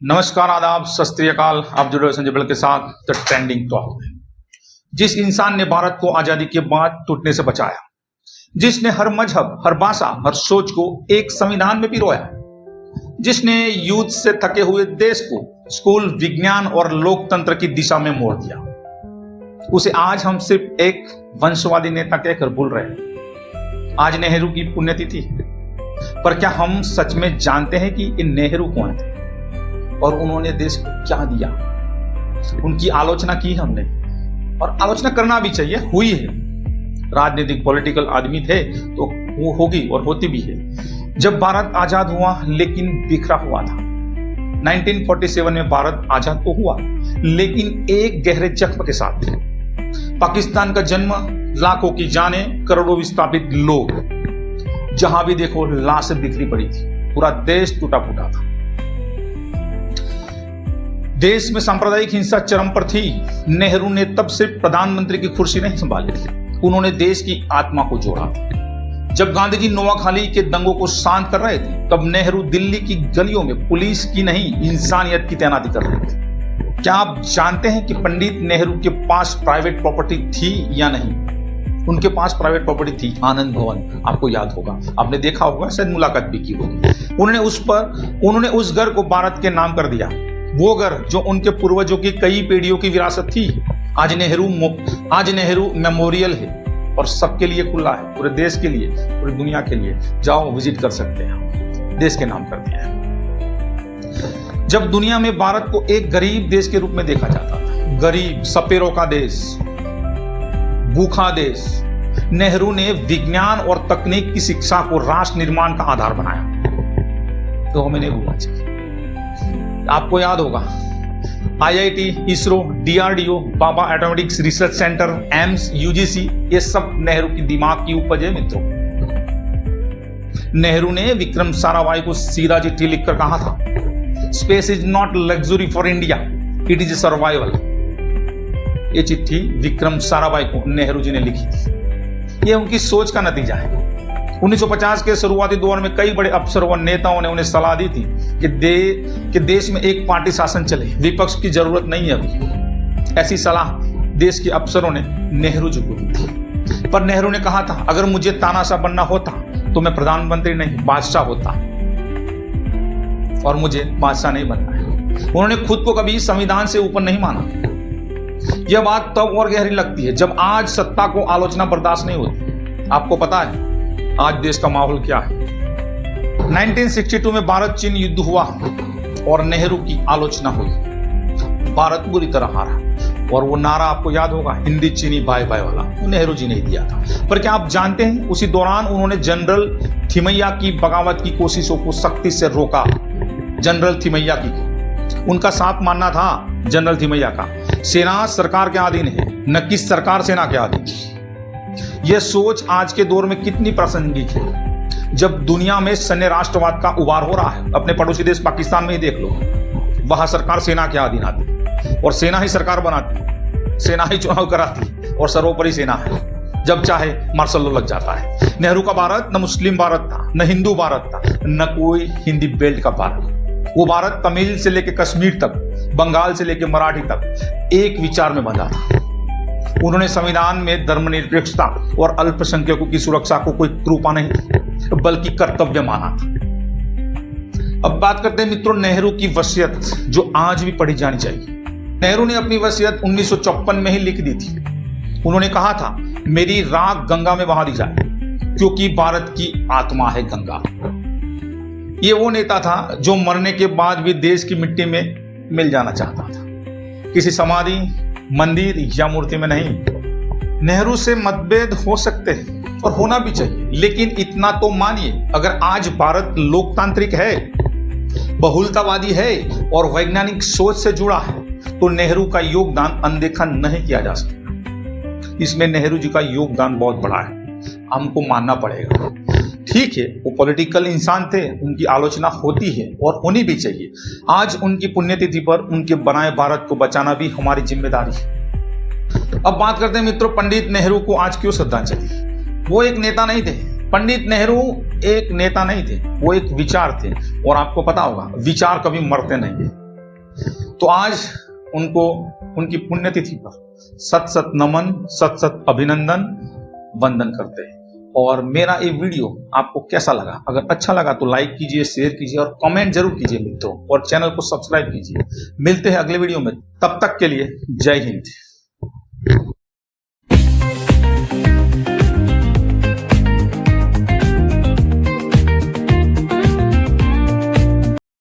नमस्कार, आदाब, सत श्री अकाल। आप जुड़े हुए संजय बल के साथ द ट्रेंडिंग टॉक में। जिस इंसान ने भारत को आजादी के बाद टूटने से बचाया, जिसने हर मजहब, हर भाषा, हर सोच को एक संविधान में पिरोया, जिसने युद्ध से थके हुए देश को स्कूल, विज्ञान और लोकतंत्र की दिशा में मोड़ दिया, उसे आज हम सिर्फ एक वंशवादी नेता कहकर भूल रहे हैं। आज नेहरू की पुण्यतिथि है, पर क्या हम सच में जानते हैं कि इन नेहरू कौन थे और उन्होंने देश को क्या दिया? उनकी आलोचना की हमने, और आलोचना करना भी चाहिए, हुई है। राजनीतिक पॉलिटिकल आदमी थे तो वो होगी और होती भी है। जब भारत आजाद हुआ लेकिन बिखरा हुआ था। 1947 में भारत आजाद तो हुआ लेकिन एक गहरे जख्म के साथ। पाकिस्तान का जन्म, लाखों की जानें, करोड़ों विस्थापित लोग, जहां भी देखो लाशें बिखरी पड़ी थी, पूरा देश टूटा फूटा था। देश में सांप्रदायिक हिंसा चरम पर थी। नेहरू ने तब सिर्फ प्रधानमंत्री की कुर्सी नहीं संभाली थी, उन्होंने देश की आत्मा को जोड़ा था। जब गांधी जी नोआखाली के दंगों को शांत कर रहे थे, तब नेहरू दिल्ली की गलियों में पुलिस की नहीं, इंसानियत की तैनाती कर रहे थे। क्या आप जानते हैं कि पंडित नेहरू के पास प्राइवेट प्रॉपर्टी थी या नहीं? उनके पास प्राइवेट प्रॉपर्टी थी, आनंद भवन, आपको याद होगा, आपने देखा होगा, शायद मुलाकात भी की होगी। उन्होंने उस घर को भारत के नाम कर दिया। वो घर जो उनके पूर्वजों की कई पीढ़ियों की विरासत थी, आज नेहरू मेमोरियल है और सबके लिए खुला है, पूरे देश के लिए, पूरी दुनिया के लिए। जाओ, विजिट कर सकते हैं, देश के नाम कर दिया है। जब दुनिया में भारत को एक गरीब देश के रूप में देखा जाता था, गरीब, सपेरों का देश, भूखा देश, नेहरू ने विज्ञान और तकनीक की शिक्षा को राष्ट्र निर्माण का आधार बनाया। तो हमें नहीं भूलना चाहिए। आपको याद होगा, IIT, ISRO, DRDO, Bhabha atomics research centre, AIIMS, UGC, ये सब नेहरू की दिमाग की उपज है मित्रों। नेहरू ने विक्रम साराभाई को सीधा चिट्ठी लिखकर कहा था, space is not luxury for India, it is a survival. ये चिट्ठी विक्रम साराभाई को नेहरू जी ने लिखी थी। ये उनकी सोच का नतीजा है। 1950 के शुरुआती दौर में कई बड़े अफसरों और नेताओं ने उन्हें सलाह दी थी कि देश में एक पार्टी शासन चले, विपक्ष की जरूरत नहीं है अभी। ऐसी सलाह देश के अफसरों ने नेहरू जी को दी थी। पर नेहरू ने कहा था, अगर मुझे तानाशाह बनना होता तो मैं प्रधानमंत्री नहीं, बादशाह होता, और मुझे बादशाह नहीं बनना है। उन्होंने खुद को कभी संविधान से ऊपर नहीं माना। यह बात तब और गहरी लगती है जब आज सत्ता को आलोचना बर्दाश्त नहीं होती। आपको पता है आज देश का माहौल क्या है? 1962 में भारत चीन युद्ध हुआ और नेहरू की आलोचना हुई। भारत बुरी तरह हारा, और वो नारा आपको याद होगा, हिंदी चीनी बाय बाय वाला, वो नेहरू जी ने दिया था। पर क्या आप जानते हैं, उसी दौरान उन्होंने जनरल थिमैया की बगावत की कोशिशों को सख्ती से रोका। जनरल थिमैया की, उनका साथ मानना था जनरल थिमैया का, सेना सरकार के अधीन है, न कि सरकार सेना के अधीन। यह सोच आज के दौर में कितनी प्रासंगिक है, जब दुनिया में सैन्य राष्ट्रवाद का उभार हो रहा है। अपने पड़ोसी देश पाकिस्तान में ही देख लो, वहां सरकार सेना के अधीन आती और सेना ही सरकार बनाती, सेना ही चुनाव कराती और सर्वोपरि सेना है। जब चाहे मार्शल लॉ लग जाता है। नेहरू का भारत न मुस्लिम भारत था, न हिंदू भारत था, न कोई हिंदी बेल्ट का भारत। वो भारत तमिल से लेकर कश्मीर तक, बंगाल से लेकर मराठी तक एक विचार में बंधा था। उन्होंने संविधान में धर्मनिरपेक्षता और अल्पसंख्यकों की सुरक्षा को कोई कृपा नहीं बल्कि कर्तव्य माना था। अब बात करते हैं मित्रों नेहरू की वसीयत, जो आज भी पढ़ी जानी चाहिए। नेहरू ने अपनी वसीयत 1954 में ही लिख दी थी। उन्होंने कहा था, मेरी राख गंगा में बहा दी जाए, क्योंकि भारत की आत्मा है गंगा। ये वो नेता था जो मरने के बाद भी देश की मिट्टी में मिल जाना चाहता था, किसी समाधि, मंदिर या मूर्ति में नहीं। नेहरू से मतभेद हो सकते हैं और होना भी चाहिए, लेकिन इतना तो मानिए, अगर आज भारत लोकतांत्रिक है, बहुलतावादी है और वैज्ञानिक सोच से जुड़ा है, तो नेहरू का योगदान अनदेखा नहीं किया जा सकता। इसमें नेहरू जी का योगदान बहुत बड़ा है, हमको मानना पड़ेगा। ठीक है, वो पॉलिटिकल इंसान थे, उनकी आलोचना होती है और होनी भी चाहिए। आज उनकी पुण्यतिथि पर उनके बनाए भारत को बचाना भी हमारी जिम्मेदारी है। अब बात करते हैं मित्रों, पंडित नेहरू को आज क्यों श्रद्धांजलि? वो एक नेता नहीं थे, पंडित नेहरू एक नेता नहीं थे, वो एक विचार थे। और आपको पता होगा विचार कभी मरते नहीं है। तो आज उनको उनकी पुण्यतिथि पर सत सत नमन, सत सत अभिनंदन, वंदन करते हैं। और मेरा ये वीडियो आपको कैसा लगा? अगर अच्छा लगा तो लाइक कीजिए, शेयर कीजिए और कमेंट जरूर कीजिए मित्रों, और चैनल को सब्सक्राइब कीजिए। मिलते हैं अगले वीडियो में, तब तक के लिए जय हिंद।